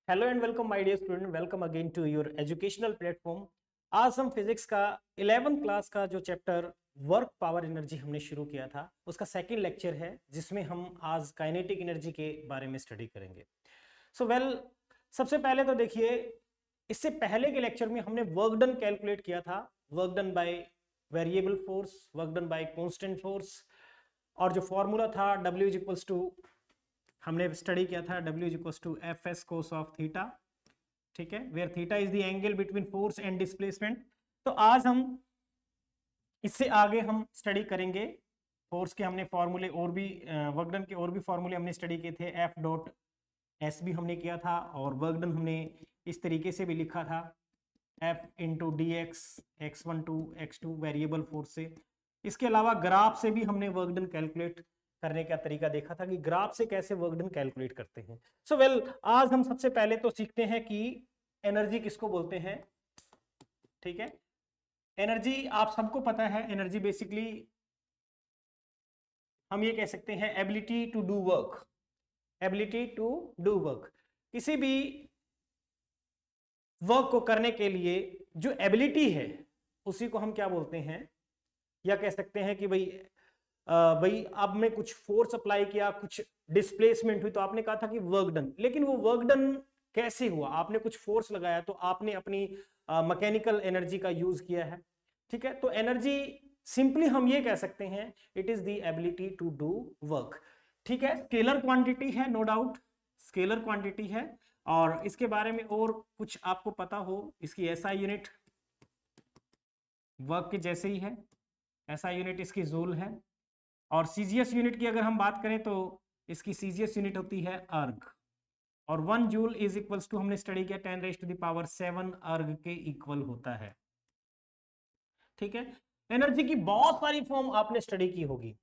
Hello and welcome my dear student, welcome again to your educational platform. आज हम physics का 11th class का जो चैप्टर वर्क पावर एनर्जी हमने शुरू किया था उसका सेकंड लेक्चर है, जिसमें हम आज काइनेटिक एनर्जी के बारे में स्टडी करेंगे। सबसे पहले तो देखिए, इससे पहले के लेक्चर में हमने वर्क डन कैलकुलेट किया था, work done by variable force, work done by constant force, और जो फॉर्मूला था W इज इक्वल्स टू, हमने स्टडी किया था W is equals to F S cos of theta, ठीक है, where theta is the angle between force and displacement. तो आज हम इससे आगे हम स्टडी करेंगे फोर्स के, हमने फॉर्मूले और भी वर्क डन के और भी फॉर्मूले हमने स्टडी किए थे, एफ डॉट एस भी हमने किया था, और वर्क डन हमने इस तरीके से भी लिखा था, F into D X x1 to x2 variable force से। इसके अलावा ग्राफ से भी हमने वर्क डन कैलकुलेट करने का तरीका देखा था कि ग्राफ से कैसे वर्क डन कैलकुलेट करते हैं। आज हम सबसे पहले तो सीखते हैं कि एनर्जी किसको बोलते हैं। ठीक है, एनर्जी आप सबको पता है, एनर्जी बेसिकली हम ये कह सकते हैं ability to do work, ability to do work. किसी भी वर्क को करने के लिए जो एबिलिटी है उसी को हम क्या बोलते हैं, या कह सकते हैं कि भाई आपने कुछ फोर्स अप्लाई किया, कुछ डिस्प्लेसमेंट हुई, तो आपने कहा था कि वर्क डन। लेकिन वो वर्क डन कैसे हुआ? आपने कुछ फोर्स लगाया तो आपने अपनी मैकेनिकल एनर्जी का यूज किया है। ठीक है, तो एनर्जी सिंपली हम ये कह सकते हैं it is the ability to do work. ठीक है, स्केलर क्वांटिटी है, नो डाउट स्केलर क्वांटिटी है। और इसके बारे में और कुछ आपको पता हो, इसकी एसआई यूनिट वर्क के जैसे ही है, एसआई यूनिट इसकी जूल है। और सीजीएस यूनिट की अगर हम बात करें तो इसकी सीजीएस यूनिट होती है अर्ग, और 1 जूल इज इक्वल्स टू, हमने स्टडी किया 10⁻⁷ अर्ग के इक्वल होता है। ठीक है, एनर्जी की बहुत सारी फॉर्म आपने स्टडी की होगी,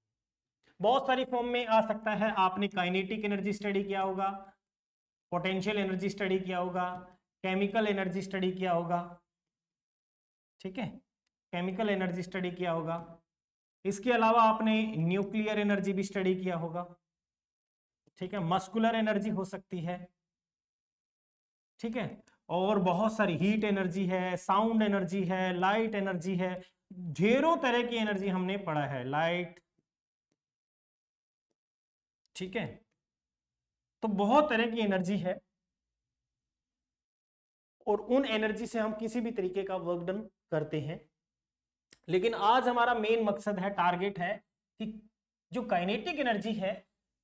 बहुत सारी फॉर्म में आ सकता है। आपने काइनेटिक एनर्जी स्टडी किया होगा, पोटेंशियल एनर्जी स्टडी किया होगा, केमिकल एनर्जी स्टडी किया होगा। ठीक है, केमिकल एनर्जी स्टडी किया होगा। इसके अलावा आपने न्यूक्लियर एनर्जी भी स्टडी किया होगा। ठीक है, मस्कुलर एनर्जी हो सकती है। ठीक है, और बहुत सारी हीट एनर्जी है, साउंड एनर्जी है, लाइट एनर्जी है, ढेरों तरह की एनर्जी हमने पढ़ा है, लाइट। ठीक है, तो बहुत तरह की एनर्जी है, और उन एनर्जी से हम किसी भी तरीके का वर्क डन करते हैं। लेकिन आज हमारा मेन मकसद है, टारगेट है कि जो काइनेटिक एनर्जी है,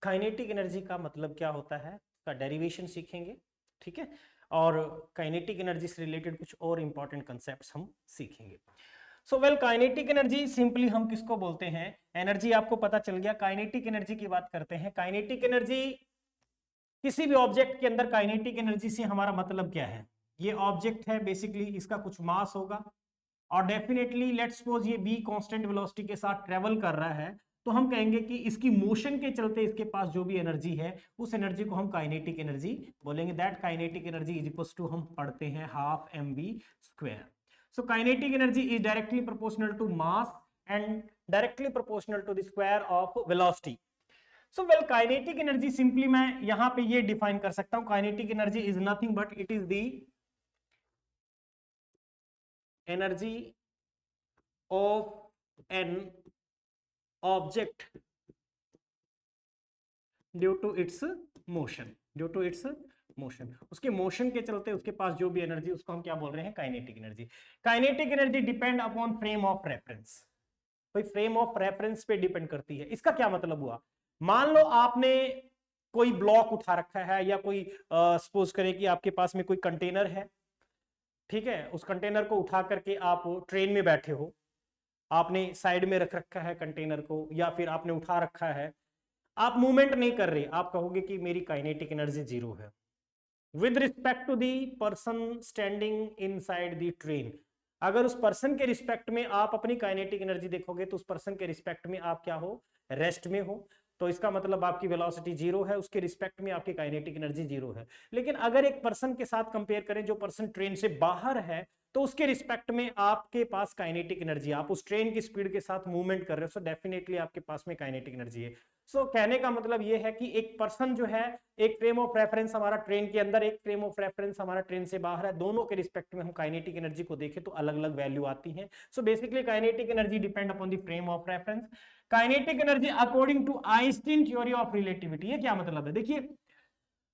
काइनेटिक एनर्जी का मतलब क्या होता है, उसका डेरिवेशन सीखेंगे। ठीक है, और काइनेटिक एनर्जी से रिलेटेड कुछ और इंपॉर्टेंट कंसेप्ट्स हम सीखेंगे। काइनेटिक एनर्जी सिंपली हम किसको बोलते हैं? एनर्जी आपको पता चल गया। काइनेटिक एनर्जी की बात करते हैं। काइनेटिक एनर्जी, किसी भी ऑब्जेक्ट के अंदर काइनेटिक एनर्जी से हमारा मतलब क्या है? ये ऑब्जेक्ट है, बेसिकली इसका कुछ मास होगा, और डेफिनेटली लेट्स सपोज ये v कांस्टेंट वेलोसिटी के साथ ट्रेवल कर रहा है, तो हम कहेंगे कि इसकी मोशन के चलते इसके पास जो भी एनर्जी है, उस एनर्जी को हम काइनेटिक एनर्जी बोलेंगे। That kinetic energy is equals to, हम पढ़ते हैं, half mv²। So kinetic energy is directly proportional to mass and directly proportional to the square of velocity. Kinetic energy simply मैं यहां पे ये डिफाइन कर सकता हूं, kinetic energy is nothing but it is the energy of an object due to its motion, due to its motion, उसके motion के चलते उसके पास जो भी एनर्जी, उसको हम क्या बोल रहे हैं? Kinetic energy. Kinetic energy depend upon frame of reference, भाई फ्रेम ऑफ रेफरेंस पे डिपेंड करती है। इसका क्या मतलब हुआ? मान लो आपने कोई ब्लॉक उठा रखा है, या कोई सपोज करें कि आपके पास में कोई कंटेनर है। ठीक है, उस कंटेनर को उठा करके आप ट्रेन में बैठे हो, आपने साइड में रख रखा है कंटेनर को, या फिर आपने उठा रखा है, आप मूवमेंट नहीं कर रहे, आप कहोगे कि मेरी काइनेटिक एनर्जी 0 है with respect to the person standing inside the train. अगर उस पर्सन के रिस्पेक्ट में आप अपनी काइनेटिक एनर्जी देखोगे तो उस पर्सन के रिस्पेक्ट में आप क्या हो? रेस्ट में हो। तो इसका मतलब आपकी वेलोसिटी 0 है, उसके रिस्पेक्ट में आपकी काइनेटिक एनर्जी 0 है। लेकिन अगर एक पर्सन के साथ कंपेयर करें जो पर्सन ट्रेन से बाहर है, तो उसके रिस्पेक्ट में आपके पास काइनेटिक एनर्जी, आप उस ट्रेन की स्पीड के साथ मूवमेंट कर रहे हो, सो डेफिनेटली आपके पास में काइनेटिक एनर्जी है। सो कहने का मतलब ये है कि एक पर्सन जो है, एक फ्रेम ऑफ रेफरेंस हमारा ट्रेन के अंदर, एक फ्रेम ऑफ रेफरेंस हमारा ट्रेन से बाहर है, दोनों के रिस्पेक्ट में हम काइनेटिक एनर्जी को देखें तो अलग अलग वैल्यू आती है। So basically kinetic energy depend upon the frame of reference. Kinetic energy according to Einstein theory of relativity, ये क्या मतलब है? देखिए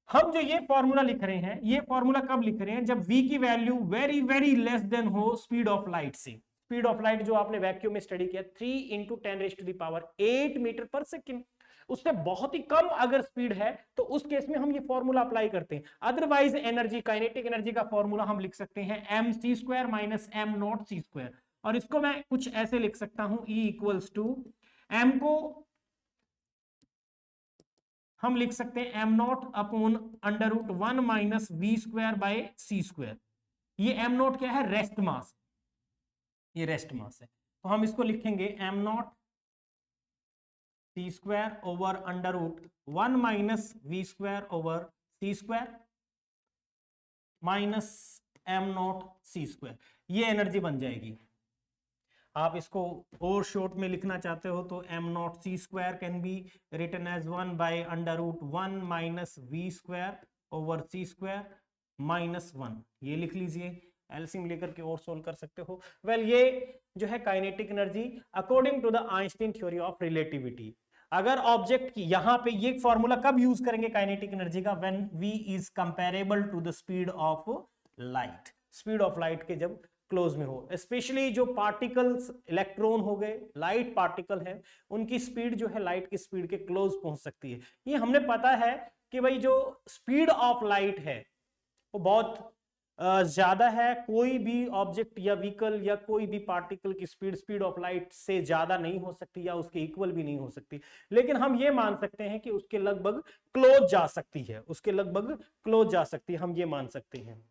हम जो ये फॉर्मूला लिख रहे हैं, ये फॉर्मूला कब लिख रहे हैं? जब v की value very very less than हो स्पीड ऑफ लाइट से। स्पीड ऑफ लाइट जो आपने वैक्यूम में स्टडी किया 3 × 10⁸ मीटर पर सेकेंड, उससे बहुत ही कम अगर स्पीड है तो उस केस में हम ये फॉर्मूला अप्लाई करते हैं। अदरवाइज एनर्जी, काइनेटिक एनर्जी का फॉर्मूला हम लिख सकते हैं mc² माइनस m0c², और इसको मैं कुछ ऐसे लिख सकता हूं E = m को हम लिख सकते हैं m0/√1 माइनस v²/c²। ये m0 क्या है? रेस्ट मास, ये रेस्ट मास है, तो हम इसको लिखेंगे m0c²/√1 minus v²/c² minus m0c²। ये एनर्जी बन जाएगी। आप इसको और शॉर्ट में लिखना चाहते हो तो m0c² can be written as 1/√1 minus v²/c² minus 1, ये लिख लीजिए। एलसीएम लेकर के और सोल्व कर सकते हो। ये जो है kinetic energy according to the Einstein theory of relativity. अगर ऑब्जेक्ट की यहाँ पे ये फॉर्मूला कब यूज करेंगे काइनेटिक एनर्जी का? When v is comparable to the speed of light, speed of light के जब क्लोज में हो। स्पेशली जो पार्टिकल्स, इलेक्ट्रॉन हो गए, लाइट पार्टिकल है, उनकी स्पीड जो है लाइट की स्पीड के क्लोज पहुंच सकती है। ये हमने पता है कि भाई जो स्पीड ऑफ लाइट है वो बहुत ज्यादा है। कोई भी ऑब्जेक्ट या व्हीकल या कोई भी पार्टिकल की स्पीड ऑफ लाइट से ज्यादा नहीं हो सकती या उसके इक्वल भी नहीं हो सकती, लेकिन हम ये मान सकते हैं कि उसके लगभग क्लोज जा सकती है, उसके लगभग क्लोज जा सकती है, हम ये मान सकते हैं।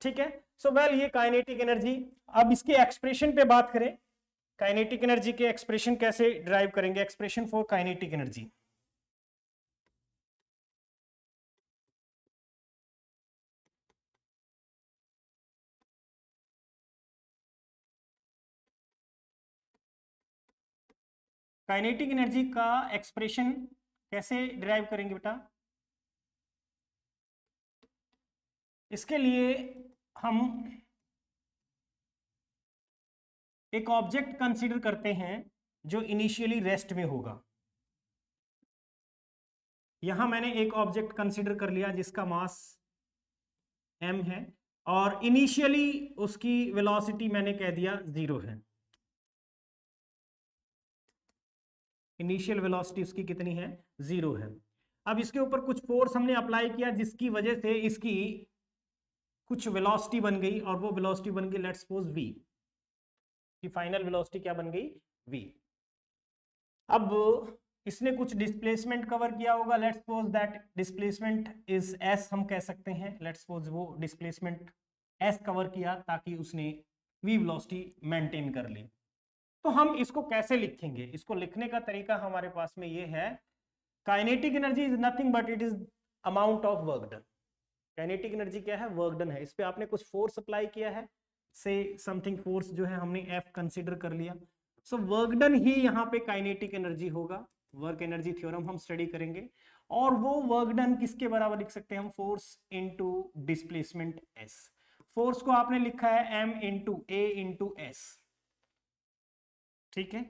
ठीक है। सो ये काइनेटिक एनर्जी। अब इसके एक्सप्रेशन पे बात करें, काइनेटिक एनर्जी के एक्सप्रेशन कैसे ड्राइव करेंगे? Expression for kinetic energy. Kinetic energy का एक्सप्रेशन कैसे ड्राइव करेंगे बेटा? इसके लिए हम एक ऑब्जेक्ट कंसीडर करते हैं जो इनिशियली रेस्ट में होगा। यहां मैंने एक ऑब्जेक्ट कंसीडर कर लिया जिसका मास m है और इनिशियली उसकी वेलोसिटी मैंने कह दिया 0 है। इनिशियल वेलोसिटी उसकी कितनी है? 0 है। अब इसके ऊपर कुछ फोर्स हमने अप्लाई किया जिसकी वजह से इसकी कुछ वेलोसिटी बन गई, और वो वेलोसिटी बन गई लेट्स सपोज v की फाइनल वेलोसिटी क्या बन गई? v। अब इसने कुछ डिस्प्लेसमेंट कवर किया होगा, let's suppose that displacement is s, हम कह सकते हैं। लेट्स सपोज वो डिस्प्लेसमेंट s कवर किया ताकि उसने v वेलोसिटी मेंटेन कर ली। तो हम इसको कैसे लिखेंगे? इसको लिखने का तरीका हमारे पास में ये है, kinetic energy is nothing but it is amount of work done. Kinetic energy क्या है? वर्क डन है। इस पे आपने कुछ फोर्स अप्लाई किया है, से समथिंग फोर्स जो है हमने F कंसीडर कर लिया। सो वर्क डन ही यहाँ पे काइनेटिक एनर्जी होगा। वर्क एनर्जी थ्योरम हम स्टडी करेंगे, और वो वर्क डन किसके बराबर लिख सकते हैं हम? Force into displacement S। Force को आपने लिखा है m × a × s। ठीक है,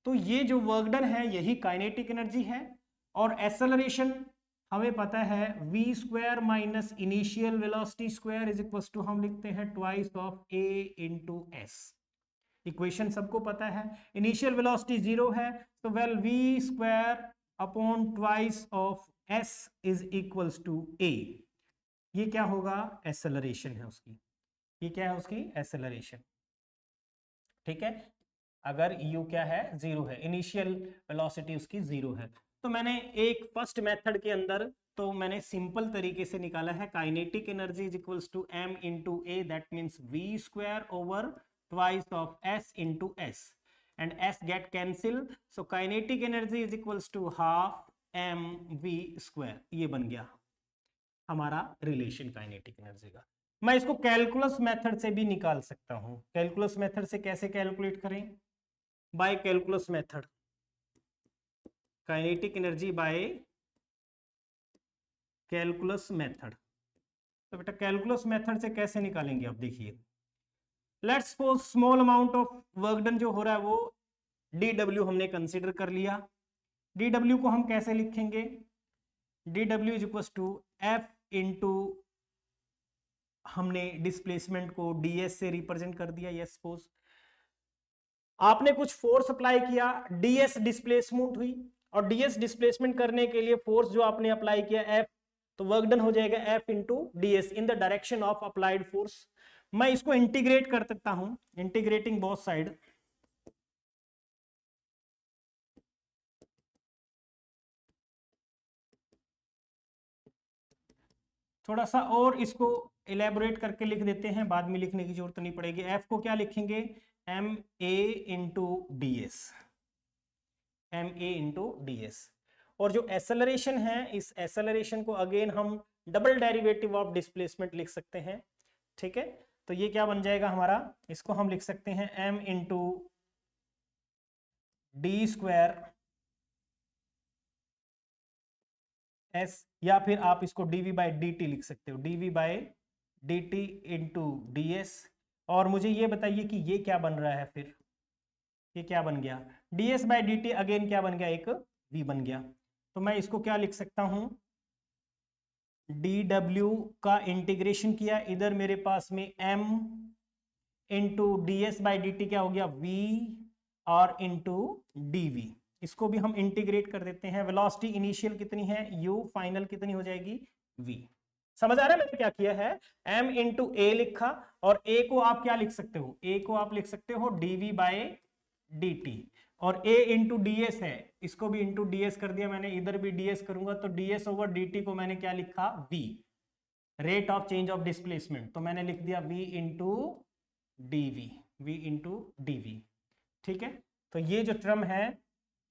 तो ये जो वर्क डन है यही काइनेटिक एनर्जी है। और एक्सेलरेशन हमें पता है v² minus initial velocity square is equal to, हम लिखते हैं twice of a × s। Equation सबको पता है, इनिशियल वेलोसिटी 0 है तो v² upon twice of s is equals to a। ये क्या होगा? एक्सेलरेशन है उसकी। ये क्या है उसकी? एक्सेलरेशन। ठीक है, अगर u क्या है? 0 है, इनिशियल वेलोसिटी उसकी 0 है। तो मैंने एक फर्स्ट मेथड के अंदर तो मैंने सिंपल तरीके से निकाला है, kinetic energy is equals to m × a, that means v² over twice of s × s, and s get cancel, so kinetic energy is equals to half mv²। ये बन गया हमारा रिलेशन काइनेटिक एनर्जी का। मैं इसको कैलकुलस मेथड से भी निकाल सकता हूं। कैलकुलस मेथड से कैसे कैलकुलेट करें? By calculus method. Kinetic energy by calculus method. तो बेटा कैलकुलस मेथड से कैसे निकालेंगे आप देखिए, let's suppose small amount of work done जो हो रहा है वो dw हमने कंसीडर कर लिया। dw को हम कैसे लिखेंगे, dw is equal to F into, हमने डिस्प्लेसमेंट को ds से रिप्रेजेंट कर दिया। यस सपोज आपने कुछ फोर्स अप्लाई किया, ds डिस्प्लेसमेंट हुई, और ds डिस्प्लेसमेंट करने के लिए फोर्स जो आपने अप्लाई किया F, तो वर्क डन हो जाएगा F into ds in the direction of applied force. मैं इसको इंटीग्रेट कर सकता हूं, इंटीग्रेटिंग बोथ साइड, थोड़ा सा और इसको इलेबोरेट करके लिख देते हैं, बाद में लिखने की जरूरत नहीं पड़ेगी। F को क्या लिखेंगे, M A into D S, M A into D S. और जो एसेलरेशन है, इस एसेलरेशन को अगेन हम डबल डेरिवेटिव ऑफ डिस्प्लेसमेंट लिख सकते हैं। ठीक है, तो ये क्या बन जाएगा हमारा, इसको हम लिख सकते हैं m into D square S, या फिर आप इसको dv बाई डी टी लिख सकते हो, dv by D T into D S. और मुझे ये बताइए कि ये क्या बन रहा है, फिर ये क्या बन गया, ds by D T again क्या बन गया, एक v बन गया। तो मैं इसको क्या लिख सकता हूं, dw का इंटीग्रेशन किया, इधर मेरे पास में m into D S by D T क्या हो गया, v और इंटू dv। इसको भी हम इंटीग्रेट कर देते हैं। वेलोसिटी इनिशियल कितनी है u, फाइनल कितनी हो जाएगी v। समझ आ रहा है मैंने क्या किया है, m इंटू ए लिखा, और a को आप क्या लिख सकते हो, a को आप लिख सकते हो dv बाय dt, और a इंटू डी एस है, इसको भी इंटू डी एस कर दिया मैंने, इधर भी डी एस करूंगा तो D S over D T को मैंने क्या लिखा, v, rate of change of displacement, तो मैंने लिख दिया v into D V, v into D V. ठीक है, तो ये जो टर्म है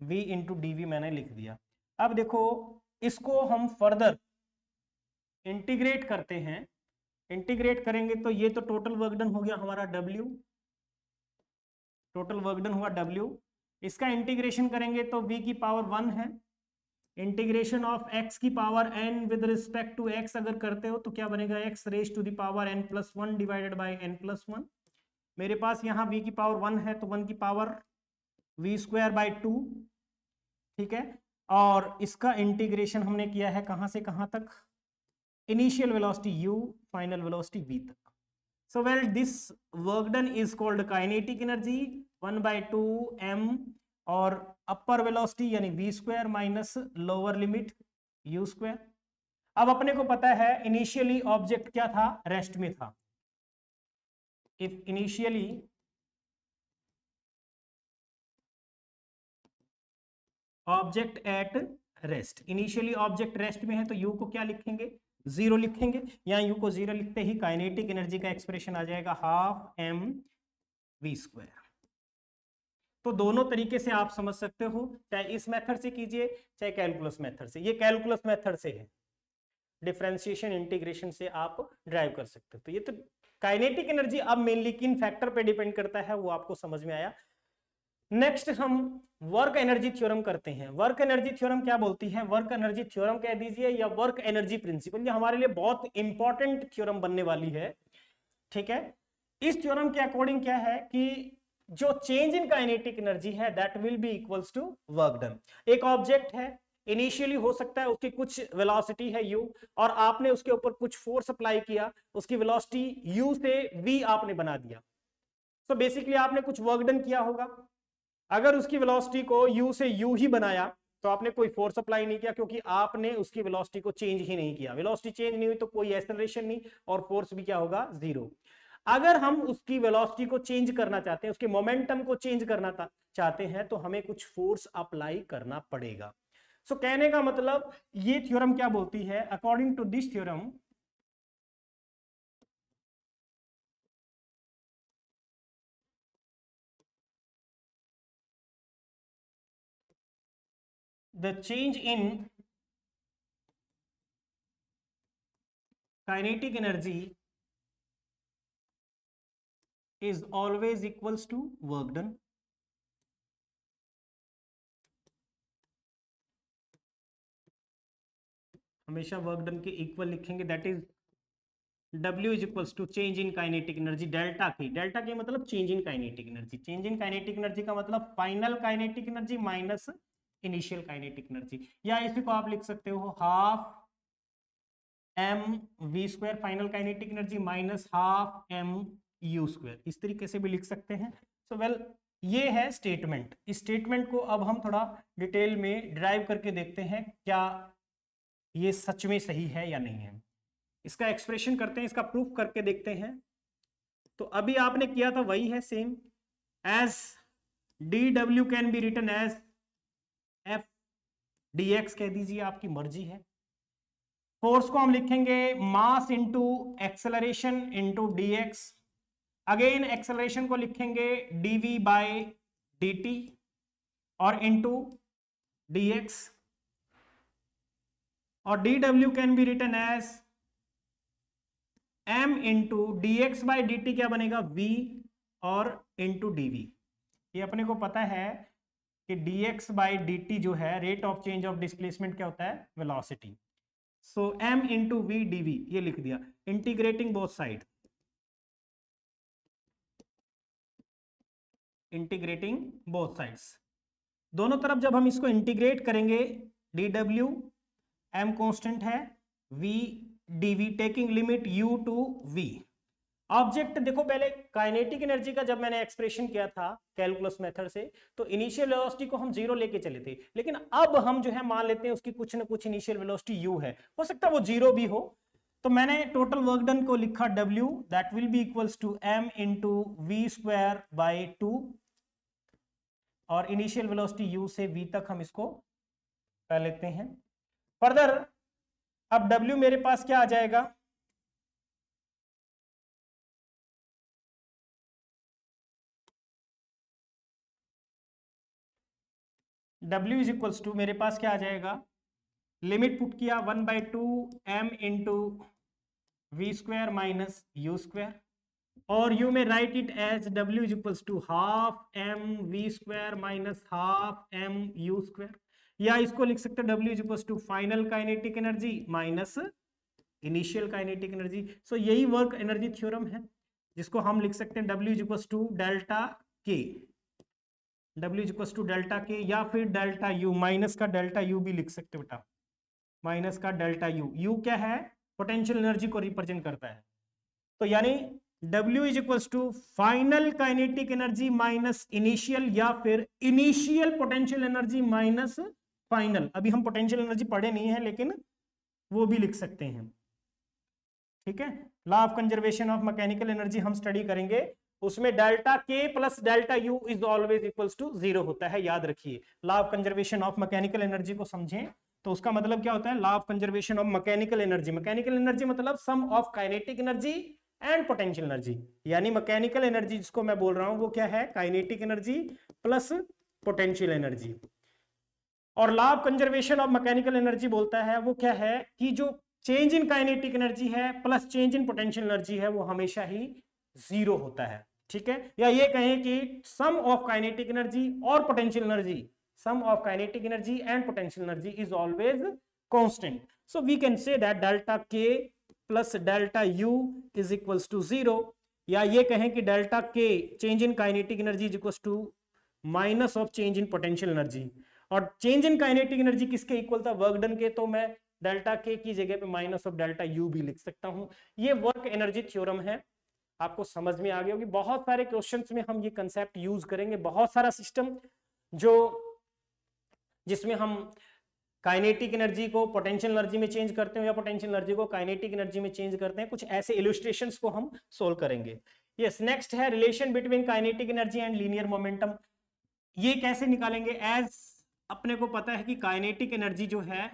v इंटू डीवी मैंने लिख दिया। अब देखो इसको हम फर्दर इंटीग्रेट करते हैं, इंटीग्रेट करेंगे तो ये तो टोटल वर्क डन हो गया हमारा w, टोटल वर्क डन हुआ w। इसका इंटीग्रेशन करेंगे तो v की पावर 1 है, इंटीग्रेशन ऑफ x की power n with respect to x अगर करते हो तो क्या बनेगा, x raise to the power n plus 1 divided by n plus 1। मेरे पास यहाँ v की पावर 1 है तो 1 की पावर v स्क्वायर बाय 2। ठीक है, और इसका इंटीग्रेशन हमने किया है कहां से कहां तक, initial velocity u, final velocity v तक। So well, this work done is called kinetic energy 1/2 m, और अपर वेलोसिटी यानी v square minus lower limit u square. अब अपने को पता है इनिशियली ऑब्जेक्ट क्या था, रेस्ट में था। If initially object at rest, initially object rest में है तो u को क्या लिखेंगे, 0 लिखेंगे। यहाँ u को 0 लिखते ही काइनेटिक एनर्जी का एक्सप्रेशन आ जाएगा हाफ m v स्क्वायर। तो दोनों तरीके से आप समझ सकते हो, चाहे इस मेथड से कीजिए चाहे कैलकुलस मेथड से। ये कैलकुलस मेथड से है, डिफरेंशिएशन इंटीग्रेशन से आप ड्राइव कर सकते हो। तो ये तो काइनेटिक एनर्जी अब मेनली किन फैक्टर पे डिपेंड करता है वो आपको समझ में आया। नेक्स्ट हम वर्क एनर्जी थ्योरम करते हैं। वर्क एनर्जी थ्योरम क्या बोलती है, वर्क एनर्जी थ्योरम कह दीजिए या वर्क एनर्जी प्रिंसिपल, ये हमारे लिए बहुत इंपॉर्टेंट थ्योरम बनने वाली है। ठीक है, इस थ्योरम के अकॉर्डिंग क्या है कि जो चेंज इन काइनेटिक एनर्जी है that will be equals to work done. एक ऑब्जेक्ट है, इनिशियली हो सकता है उसकी कुछ वेलोसिटी है u, और आपने उसके ऊपर कुछ फोर्स अप्लाई किया, उसकी वेलोसिटी u से v आपने बना दिया। तो बेसिकली आपने कुछ वर्क डन किया होगा। अगर उसकी वेलोसिटी को u से u ही बनाया तो आपने कोई फोर्स अप्लाई नहीं किया, क्योंकि आपने उसकी वेलोसिटी को चेंज ही नहीं किया। वेलोसिटी चेंज नहीं हुई तो कोई एक्सेलरेशन नहीं, और फोर्स भी क्या होगा, 0। अगर हम उसकी वेलोसिटी को चेंज करना चाहते हैं, उसके मोमेंटम को चेंज करना चाहते हैं, तो हमें कुछ फोर्स अप्लाई करना पड़ेगा। सो कहने का मतलब ये थ्योरम क्या बोलती है, according to this theorem the change in kinetic energy is always equals to work done। हमेशा वर्क डन के इक्वल लिखेंगे, that is W is equals to change in kinetic energy delta K. Delta K मतलब change in kinetic energy. Change in kinetic energy का मतलब final kinetic energy minus initial kinetic energy, या इसी को आप लिख सकते हो half M we square final kinetic energy minus half M you square, इस तरीके से भी लिख सकते हैं। सो वेल ये है स्टेटमेंट। इस स्टेटमेंट को अब हम थोड़ा डिटेल में ड्राइव करके देखते हैं क्या ये सच में सही है या नहीं है। इसका एक्सप्रेशन करते हैं, इसका प्रूफ करके देखते हैं। तो अभी आपने किया था वही है same, as D W can be written as F D X कह दीजिए, आपकी मर्जी है। फोर्स को हम लिखेंगे mass into acceleration into D X. Again acceleration को लिखेंगे dv बाय dt और इंटू dx, और dw can be written as m into dx by dt, क्या बनेगा v और इंटू dv। ये अपने को पता है कि dx बाय dt जो है rate of change of displacement क्या होता है, velocity. So m into v dv ये लिख दिया, integrating both side, integrating both sides, दोनों तरफ जब हम इसको इंटीग्रेट करेंगे, dw m कांस्टेंट है, v dv taking limit u to v। Object देखो, पहले काइनेटिक एनर्जी का जब मैंने एक्सप्रेशन किया था कैलकुलस मेथड से, तो इनिशियल वेलोसिटी को हम जीरो लेके चले थे, लेकिन अब हम जो है मान लेते हैं उसकी कुछ ना कुछ इनिशियल वेलोसिटी u है, हो सकता है वो जीरो भी हो। तो मैंने टोटल वर्क डन को लिखा w, that will be equals to m into we square by 2, और इनिशियल वेलोसिटी u से v तक हम इसको कर लेते हैं। फर्दर अब w मेरे पास क्या आ जाएगा, w इज इक्वल्स टू मेरे पास क्या आ जाएगा, लिमिट पुट किया 1/2 m into we square minus u square, और यू में write it as w is equals to half m v square minus half m u square, या इसको लिख सकते हैं w is equals to final kinetic energy minus initial kinetic energy. So यही work energy theorem है, जिसको हम लिख सकते हैं w is equals to delta K, w is equals to delta K, या फिर डेल्टा u, माइनस का डेल्टा u भी लिख सकते हो बेटा, माइनस का डेल्टा u क्या है, पोटेंशियल एनर्जी को रिप्रेजेंट करता है। तो यानी W is equals to final kinetic energy minus initial, या फिर initial potential energy minus final. अभी हम पोटेंशियल एनर्जी पढ़े नहीं है, लेकिन वो भी लिख सकते हैं, ठीक है। Law of conservation of mechanical energy हम स्टडी करेंगे, उसमें delta K plus delta U is always equals to zero होता है, याद रखिए। Law of conservation of mechanical energy को समझें तो उसका मतलब क्या होता है, law of conservation of mechanical energy. Mechanical energy मतलब sum of kinetic energy and potential energy, यानी मैकेनिकल एनर्जी जिसको मैं बोल रहा हूं वो क्या है, kinetic energy plus potential energy. और law of conservation of mechanical energy बोलता है वो क्या है कि जो चेंज इन काइनेटिक एनर्जी है plus change in potential energy है वो हमेशा ही जीरो होता है, ठीक है। या ये कहें कि सम ऑफ काइनेटिक एनर्जी और potential energy, sum of kinetic energy and potential energy is always constant. So we can say that delta k plus delta u is equals to 0, या ये कहें कि delta k change in kinetic energy is equals to minus of change in potential energy, और change in kinetic energy किसके equal था, work done के, तो मैं delta k की जगह पे माइनस ऑफ डेल्टा u भी लिख सकता हूं। ये वर्क एनर्जी थ्योरम है, आपको समझ में आ गया होगी। बहुत सारे क्वेश्चंस में हम ये कंसेप्ट यूज करेंगे, बहुत सारा सिस्टम जो जिसमें हम काइनेटिक एनर्जी को पोटेंशियल एनर्जी में चेंज करते हैं या पोटेंशियल एनर्जी को काइनेटिक एनर्जी में चेंज करते हैं, कुछ ऐसे इलस्ट्रेशंस को हम सोल्व करेंगे। यस, नेक्स्ट है relation between kinetic energy and linear momentum. ये कैसे निकालेंगे, एज अपने को पता है कि काइनेटिक एनर्जी जो है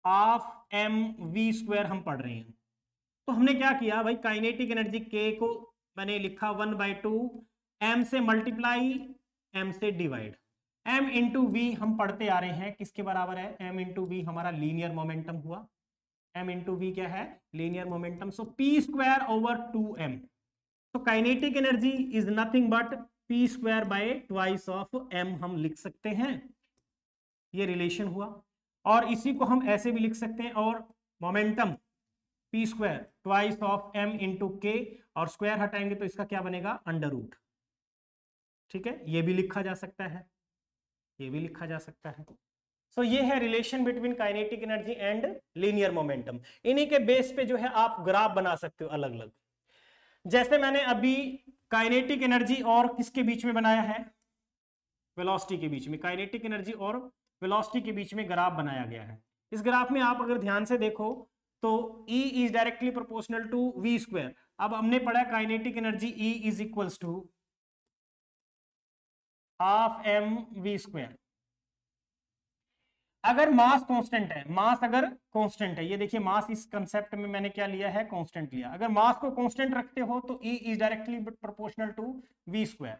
हाफ एम वी स्क्वायर हम पढ़ रहे हैं, तो हमने क्या किया भाई, काइनेटिक एनर्जी के को मैंने लिखा 1/2 एम से मल्टीप्लाई एम से डिवाइड, m इंटू वी हम पढ़ते आ रहे हैं किसके बराबर है, m इंटू वी हमारा लीनियर मोमेंटम हुआ, m इंटू वी क्या है, लीनियर मोमेंटम। सो p स्क्वायर ओवर 2m, तो kinetic energy is nothing but p square by twice of m हम लिख सकते हैं। ये रिलेशन हुआ। और इसी को हम ऐसे भी लिख सकते हैं, और momentum p square twice of m into के, और स्क्वायर हटाएंगे तो इसका क्या बनेगा, अंडर रूट। ठीक है, ये भी लिखा जा सकता है, ये भी लिखा जा सकता है। सो ये है relation between kinetic energy and linear momentum. इन्हीं के बेस पे जो है आप ग्राफ बना सकते हो अलग अलग। जैसे मैंने अभी काइनेटिक एनर्जी और किसके बीच में बनाया है, वेलोसिटी के बीच में, काइनेटिक एनर्जी और वेलोसिटी के बीच में ग्राफ बनाया गया है। इस ग्राफ में आप अगर ध्यान से देखो तो E is directly proportional to v square. अब हमने पढ़ा kinetic energy E is equals to half m v square. अगर मास कांस्टेंट है, मास अगर कांस्टेंट है, ये देखिए मास इस कंसेप्ट में मैंने क्या लिया है, कांस्टेंट लिया। अगर मास को कांस्टेंट रखते हो तो E is directly proportional to v square.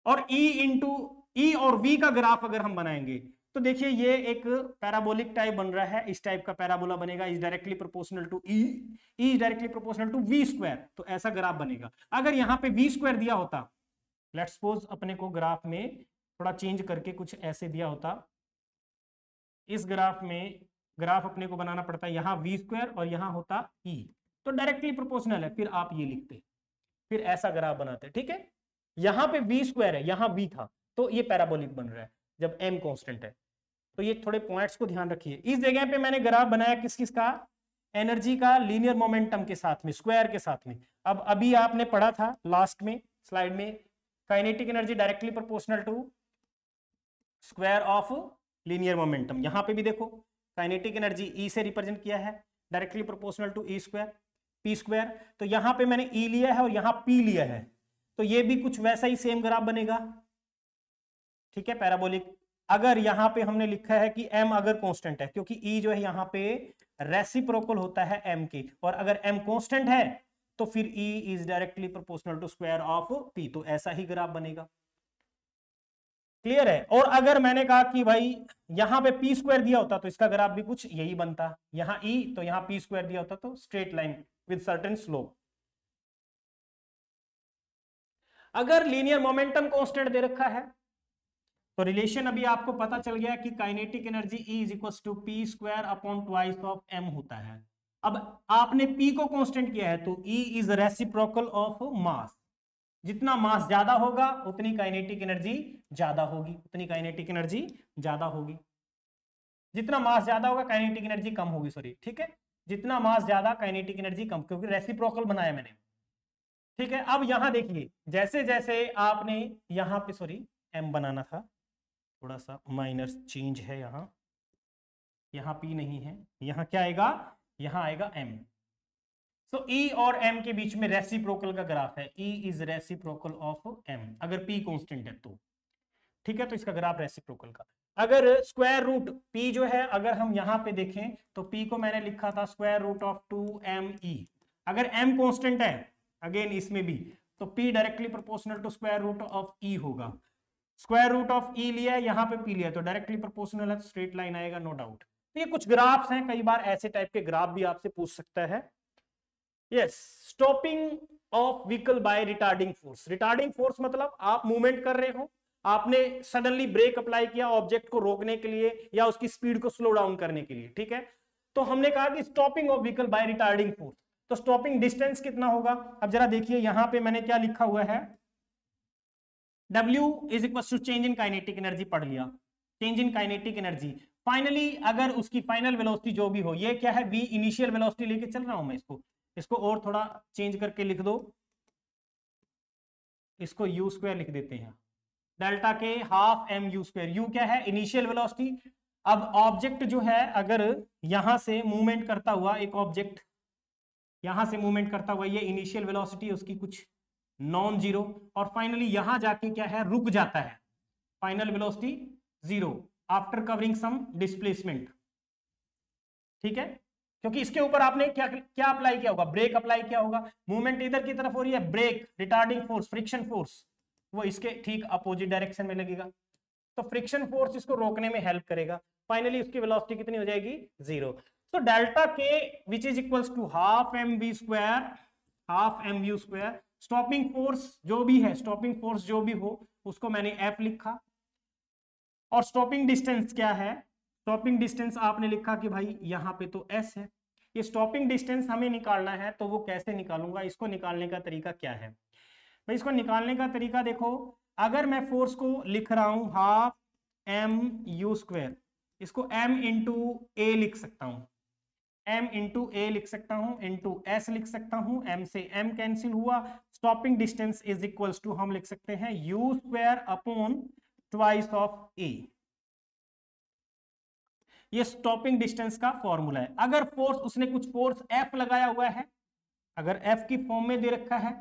और E इंटू E और V का ग्राफ अगर हम बनाएंगे तो देखिए ये एक पैराबोलिक टाइप बन रहा है, इस टाइप का पैराबोला बनेगा, is directly proportional to E, E is directly proportional to v square, तो ऐसा ग्राफ बनेगा। अगर यहाँ पे v स्क्वायर दिया होता, लेट्स सपोज अपने को ग्राफ में थोड़ा चेंज करके कुछ ऐसे दिया होता, इस ग्राफ में ग्राफ अपने को बनाना पड़ता है, यहाँ v स्क्वायर और यहाँ होता E, तो डायरेक्टली प्रोपोर्शनल है, फिर आप ये लिखते, फिर ऐसा ग्राफ बनाते। ठीक है, यहाँ पे v स्क्वायर है, यहाँ v था, तो ये पैराबोलिक बन रहा है जब m कांस्टेंट है। तो ये थोड़े पॉइंट्स को ध्यान रखिए। इस जगह पे मैंने ग्राफ बनाया किस किस का, एनर्जी का लीनियर मोमेंटम के साथ में, स्क्वायर के साथ में। अब अभी आपने पढ़ा था लास्ट में स्लाइड में, kinetic energy directly proportional to square of linear momentum. यहां पे भी देखो काइनेटिक एनर्जी E से रिप्रेजेंट किया है, directly proportional to E square p square. तो यहां पे मैंने E लिया है और यहां p लिया है, तो ये भी कुछ वैसा ही सेम ग्राफ बनेगा। ठीक है, पैराबोलिक। अगर यहां पे हमने लिखा है कि m अगर कांस्टेंट है, क्योंकि E जो है यहां पे रेसिप्रोकल होता है m के, और अगर m कांस्टेंट है तो फिर E is directly proportional to square of p, तो ऐसा ही ग्राफ बनेगा। क्लियर है। और अगर मैंने कहा कि भाई यहां पे p स्क्वायर दिया होता तो इसका ग्राफ भी कुछ यही बनता, यहां E तो यहां p स्क्वायर दिया होता तो straight line with certain slope. अगर लीनियर मोमेंटम कांस्टेंट दे रखा है तो रिलेशन अभी आपको पता चल गया कि kinetic energy E is equal to p square upon twice of m होता है। अब आपने p को कांस्टेंट किया है तो E is reciprocal of mass. जितना मास ज्यादा होगा उतनी काइनेटिक एनर्जी ज्यादा होगी, उतनी काइनेटिक एनर्जी ज्यादा होगी। जितना मास ज्यादा होगा काइनेटिक एनर्जी कम होगी, सॉरी। ठीक है, जितना मास ज्यादा काइनेटिक एनर्जी कम, क्योंकि रेसिप्रोकल बनाया मैंने। ठीक है, अब यहां देखिए जैसे जैसे आपने यहां पे, सॉरी m बनाना था, थोड़ा सा माइनर चेंज है, यहाँ p नहीं है, यहाँ क्या आएगा, यहाँ आएगा m। सो E और m के बीच में रेसिप्रोकल का ग्राफ है, E is reciprocal of m अगर p कांस्टेंट है तो। ठीक है, तो इसका ग्राफ रेसिप्रोकल का। अगर स्क्वायर रूट p जो है, अगर हम यहाँ पे देखें तो p को मैंने लिखा था स्क्वायर रूट ऑफ 2me। अगर m कांस्टेंट है अगेन इसमें भी, तो p directly proportional to square root of e होगा। स्क्वायर रूट ऑफ E लिया है, यहाँ पे p लिया, तो डायरेक्टली प्रोपोर्शनल है, स्ट्रेट लाइन आएगा, नो डाउट। तो ये कुछ ग्राफ्स हैं, कई बार ऐसे टाइप के ग्राफ भी आपसे पूछ सकता है। Yes, stopping of vehicle by retarding force. Retarding force मतलब आप मूवमेंट कर रहे हो, आपने सडनली ब्रेक अप्लाई किया ऑब्जेक्ट को रोकने के लिए या उसकी स्पीड को स्लो डाउन करने के लिए। ठीक है, तो हमने कहा कि stopping of vehicle by retarding force, तो स्टॉपिंग डिस्टेंस कितना होगा। अब जरा देखिए यहां पे मैंने क्या लिखा हुआ है, W is equal to change in kinetic energy, पढ़ लिया, change in kinetic energy. Finally अगर उसकी फाइनल वेलोसिटी जो भी हो, ये क्या है, V इनिशियल वेलोसिटी लेके चल रहा हूं मैं, इसको और थोड़ा चेंज करके लिख दो, इसको u स्क्वायर लिख देते हैं, डेल्टा के half m u square. u क्या है, इनिशियल वेलोसिटी। अब ऑब्जेक्ट जो है अगर यहां से मूवमेंट करता हुआ, एक ऑब्जेक्ट यहां से मूवमेंट करता हुआ, ये इनिशियल वेलोसिटी उसकी कुछ नॉन जीरो, और फाइनली यहां जाके क्या है, रुक जाता है, final velocity zero after covering some displacement. ठीक है, क्योंकि इसके ऊपर आपने क्या क्या अप्लाई किया होगा, ब्रेक अप्लाई किया होगा, मूवमेंट इधर की तरफ हो रही है, brake, retarding force, friction force वो इसके ठीक अपोजिट डायरेक्शन में लगेगा, तो फ्रिक्शन फोर्स इसको रोकने में हेल्प करेगा। फाइनली उसकी वेलोसिटी कितनी हो जाएगी, जीरो। तो delta K which is equals to half M we square, half M you square. Stopping force जो भी है, स्टॉपिंग फोर्स जो भी हो उसको मैंने F लिखा, और स्टॉपिंग डिस्टेंस क्या है, स्टॉपिंग डिस्टेंस आपने लिखा कि भाई यहाँ पे तो एस है, ये स्टॉपिंग डिस्टेंस हमें निकालना है, तो वो कैसे निकालूंगा, इसको निकालने का तरीका क्या है भाई? इसको निकालने का तरीका देखो, अगर मैं फोर्स को लिख रहा हूं हाफ एम यू स्क्वायर, इसको एम इंटू ए लिख सकता हूं, m इंटू ए लिख सकता हूं, इंटू एस लिख सकता हूं, m से m कैंसिल हुआ, stopping distance is equals to हम लिख सकते हैं u square upon twice of a। ये स्टॉपिंग डिस्टेंस का फॉर्मूला है। अगर फोर्स उसने कुछ फोर्स F लगाया हुआ है, अगर F की फॉर्म में दे रखा है,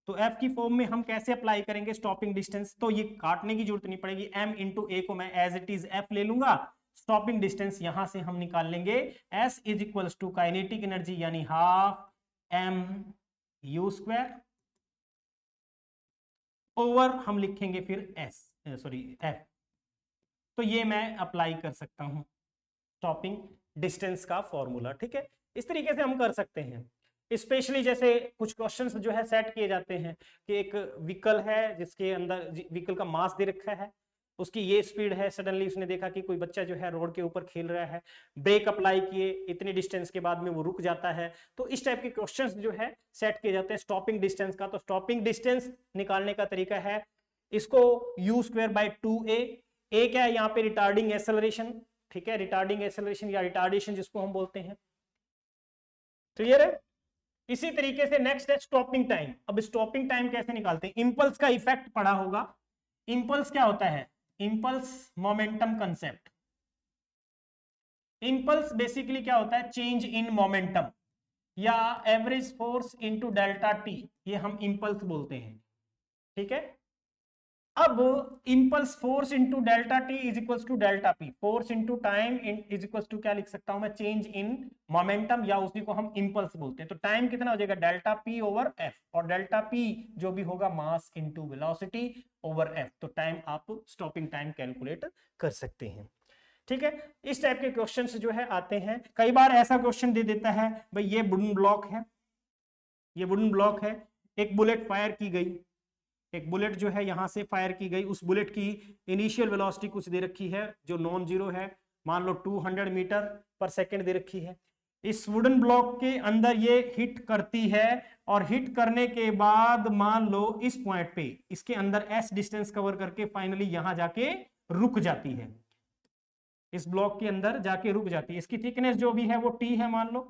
तो F की फॉर्म में हम कैसे अप्लाई करेंगे स्टॉपिंग डिस्टेंस? तो ये काटने की जरूरत नहीं पड़ेगी, m इंटू ए को मैं एज इट इज F ले लूंगा, स्टॉपिंग डिस्टेंस यहां से हम निकाल लेंगे S is equals to kinetic energy यानी half m u square over हम लिखेंगे फिर F। तो ये मैं अप्लाई कर सकता हूं स्टॉपिंग डिस्टेंस का फॉर्मूला, ठीक है। इस तरीके से हम कर सकते हैं। स्पेशली जैसे कुछ क्वेश्चंस जो है सेट किए जाते हैं कि एक व्हीकल है जिसके अंदर व्हीकल का मास दे रखा है, उसकी ये स्पीड है, सडनली उसने देखा कि कोई बच्चा जो है रोड के ऊपर खेल रहा है, ब्रेक अप्लाई किए, इतने डिस्टेंस के बाद में वो रुक जाता है, तो इस टाइप के क्वेश्चंस जो है सेट किए जाते हैं स्टॉपिंग डिस्टेंस का। तो स्टॉपिंग डिस्टेंस निकालने का तरीका है, इसको u square by 2a, a क्या है यहाँ पे रिटार्डिंग एक्सेलरेशन, ठीक है, रिटार्डिंग एक्सेलरेशन या रिटार्डेशन जिसको हम बोलते हैं, क्लियर है। इसी तरीके से नेक्स्ट है स्टॉपिंग टाइम। अब स्टॉपिंग टाइम कैसे निकालते हैं? इंपल्स का इफेक्ट पड़ा होगा। इंपल्स क्या होता है? Impulse momentum concept. Impulse basically क्या होता है? चेंज इन मोमेंटम या average force into delta t, ये हम इंपल्स बोलते हैं, ठीक है। अब impulse force into delta t is equals to delta p, force into time is equals to क्या लिख सकता हूं मैं? चेंज इन मोमेंटम, या उसी को हम इंपल्स बोलते हैं। तो टाइम कितना हो जाएगा? डेल्टा पी ओवर एफ, और डेल्टा पी जो भी होगा mass into velocity over F. तो टाइम आप स्टॉपिंग टाइम कैलकुलेट कर सकते हैं, ठीक है। इस टाइप के क्वेश्चंस जो है आते हैं। कई बार ऐसा क्वेश्चन दे देता है भाई ये वुडन ब्लॉक है, ये वुडन ब्लॉक है, एक बुलेट फायर की गई, एक बुलेट जो है यहां से फायर की गई, उस बुलेट की इनिशियल वेलोसिटी कुछ दे रखी है जो नॉन जीरो है, मान लो 200 मीटर पर सेकंड दे रखी है। इस वुडन ब्लॉक के अंदर ये हिट करती है, और हिट करने के बाद मान लो इस पॉइंट पे इसके अंदर s डिस्टेंस कवर करके फाइनली यहां जाके रुक जाती है, इस ब्लॉक के अंदर जाके रुक जाती है। इसकी थिकनेस जो भी है वो t है मान लो,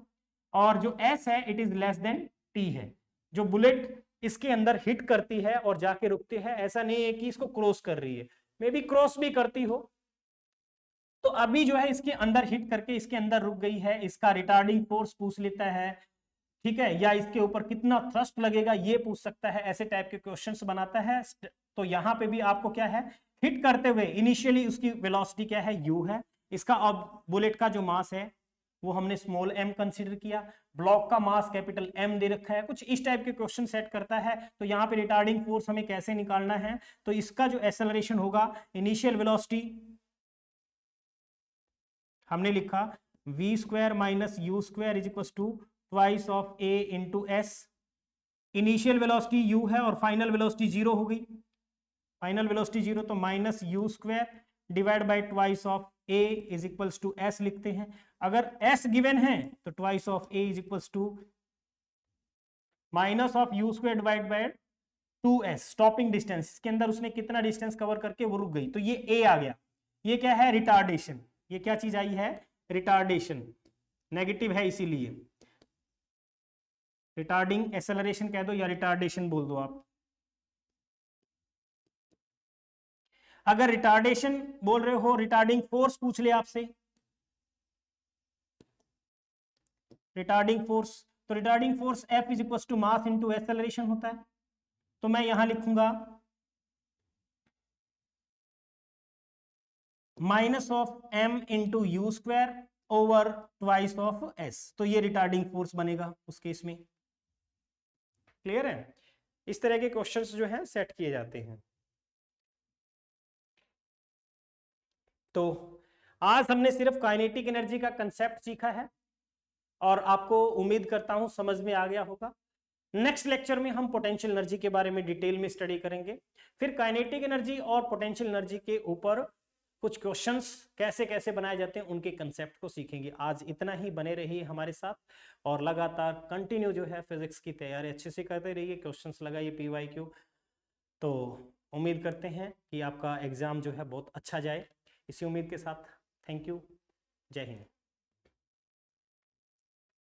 और जो s है it is less than t है। जो बुलेट इसके अंदर हिट करती है और जाके रुकती है, ऐसा नहीं है कि इसको क्रॉस कर रही है, मे बी क्रॉस भी करती हो। तो अभी जो है इसके अंदर हिट करके इसके अंदर रुक गई है, इसका रिटार्डिंग फोर्स पूछ लेता है, ठीक है, या इसके ऊपर कितना थ्रस्ट लगेगा ये पूछ सकता है, ऐसे टाइप के क्वेश्चंस बनाता है। तो यहाँ पे भी आपको क्या है, हिट करते हुए इनिशियली उसकी वेलोसिटी क्या है? u है, इसका अब बुलेट का जो मास है वो हमने स्मॉल m कंसीडर किया, ब्लॉक का मास कैपिटल M दे रखा है, कुछ इस टाइप के क्वेश्चन सेट करता है। तो यहाँ पे रिटार्डिंग फोर्स हमें कैसे निकालना है? तो इसका जो एक्सेलरेशन होगा, इनिशियल वेलोसिटी हमने लिखा v square minus u square is equal to twice of a into s. Initial velocity u है और फाइनल वेलोसिटी 0 हो गई, फाइनल वेलोसिटी 0, तो minus u square divide by twice of a is equals to s लिखते हैं। अगर s given है तो twice of a is equals to minus of u square divide by 2s, stopping distance, इसके अंदर उसने कितना डिस्टेंस कवर करके वो रुक गई, तो ये a आ गया। ये क्या है? रिटार्डेशन। ये क्या चीज आई है? रिटार्डेशन, नेगेटिव है इसीलिए रिटार्डिंग एक्सेलरेशन कह दो या रिटार्डेशन बोल दो आप। अगर रिटार्डेशन बोल रहे हो, रिटार्डिंग फोर्स पूछ ले आपसे, रिटार्डिंग फोर्स, तो retarding force F is equal to mass into acceleration होता है। तो मैं यहां लिखूंगा minus of m into u square over twice of s, तो ये रिटार्डिंग फोर्स बनेगा उस केस में। क्लियर है? इस तरह के क्वेश्चंस जो है सेट किए जाते हैं। तो आज हमने सिर्फ काइनेटिक एनर्जी का कंसेप्ट सीखा है और आपको उम्मीद करता हूं समझ में आ गया होगा। नेक्स्ट लेक्चर में हम पोटेंशियल एनर्जी के बारे में डिटेल में स्टडी करेंगे, फिर काइनेटिक एनर्जी और पोटेंशियल एनर्जी के ऊपर कुछ क्वेश्चंस कैसे कैसे बनाए जाते हैं उनके कंसेप्ट को सीखेंगे। आज इतना ही, बने रहिए हमारे साथ और लगातार कंटिन्यू जो है फिजिक्स की तैयारी अच्छे से करते रहिए, क्वेश्चंस लगाइए PYQ। तो उम्मीद करते हैं कि आपका एग्जाम जो है बहुत अच्छा जाए। इसी उम्मीद के साथ थैंक यू, जय हिंद।